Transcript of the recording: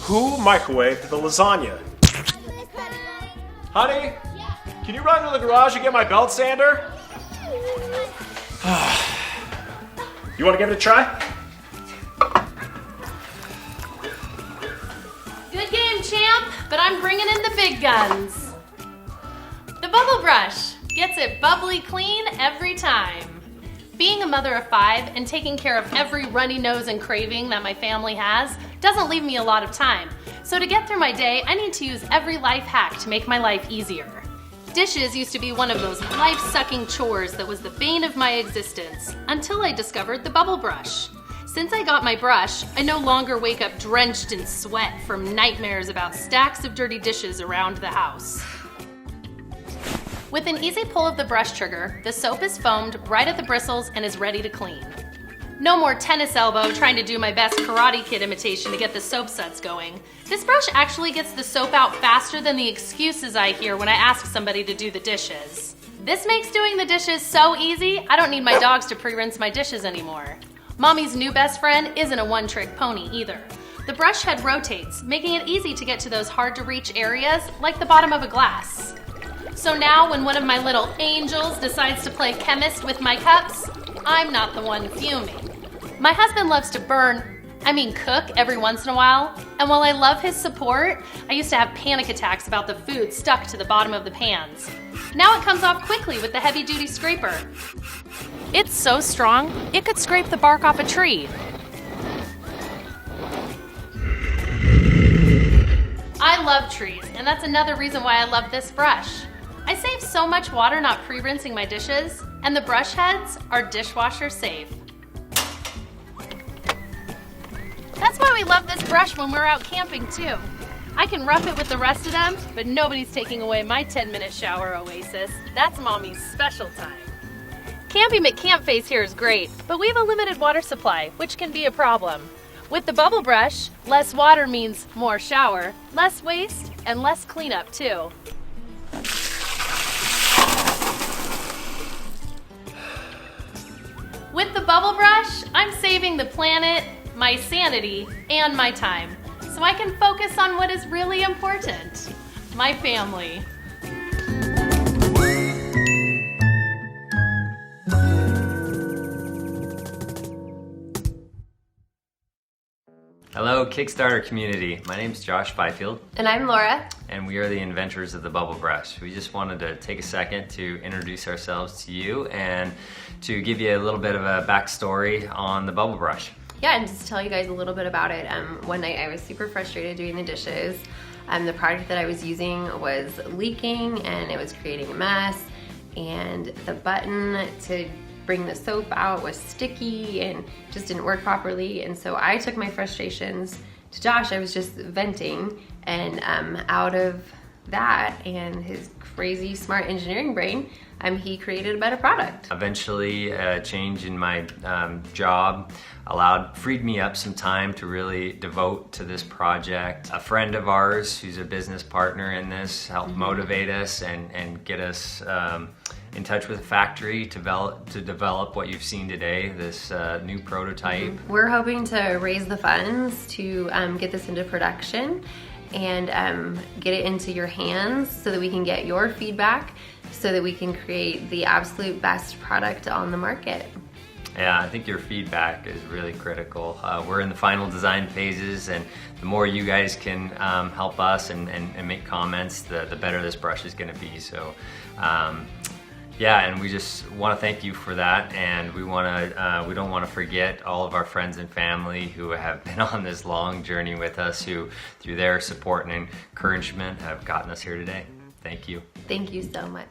Who microwaved the lasagna? Honey, can you run to the garage and get my belt sander? You want to give it a try? Good game, champ, but I'm bringing in the big guns. The bubble brush gets it bubbly clean every time. Being a mother of 5 and taking care of every runny nose and craving that my family has doesn't leave me a lot of time. So to get through my day, I need to use every life hack to make my life easier. Dishes used to be one of those life-sucking chores that was the bane of my existence until I discovered the bubble brush. Since I got my brush, I no longer wake up drenched in sweat from nightmares about stacks of dirty dishes around the house. With an easy pull of the brush trigger, the soap is foamed right at the bristles and is ready to clean. No more tennis elbow trying to do my best Karate Kid imitation to get the soap suds going. This brush actually gets the soap out faster than the excuses I hear when I ask somebody to do the dishes. This makes doing the dishes so easy, I don't need my dogs to pre-rinse my dishes anymore. Mommy's new best friend isn't a one-trick pony either. The brush head rotates, making it easy to get to those hard-to-reach areas like the bottom of a glass. So now when one of my little angels decides to play chemist with my cups, I'm not the one fuming. My husband loves to cook every once in a while, and while I love his support, I used to have panic attacks about the food stuck to the bottom of the pans. Now it comes off quickly with the heavy-duty scraper. It's so strong, it could scrape the bark off a tree. I love trees, and that's another reason why I love this brush. I save so much water not pre-rinsing my dishes, and the brush heads are dishwasher safe. That's why we love this brush when we're out camping too. I can rough it with the rest of them, but nobody's taking away my 10-minute shower oasis. That's Mommy's special time. Camping at Camp Face here is great, but we have a limited water supply, which can be a problem. With the bubble brush, less water means more shower, less waste, and less cleanup too. With the bubble brush, I'm saving the planet, my sanity, and my time, so I can focus on what is really important, my family. Hello Kickstarter community, my name's Josh Byfield. And I'm Laura. And we are the inventors of the bubble brush. We just wanted to take a second to introduce ourselves to you and to give you a little bit of a backstory on the bubble brush. Yeah, and just to tell you guys a little bit about it. One night I was super frustrated doing the dishes. The product that I was using was leaking and it was creating a mess. And the button to bring the soap out was sticky and just didn't work properly. And so I took my frustrations to Josh. I was just venting, and out of that and his crazy smart engineering brain, he created a better product. Eventually, a change in my job freed me up some time to really devote to this project. A friend of ours who's a business partner in this helped motivate us and get us in touch with a factory to develop what you've seen today, this new prototype. We're hoping to raise the funds to get this into production and get it into your hands so that we can get your feedback so that we can create the absolute best product on the market. Yeah, I think your feedback is really critical. We're in the final design phases, and the more you guys can help us and make comments, the better this brush is going to be. So yeah, and we just want to thank you for that, and we don't want to forget all of our friends and family who have been on this long journey with us, who through their support and encouragement have gotten us here today. Thank you. Thank you so much.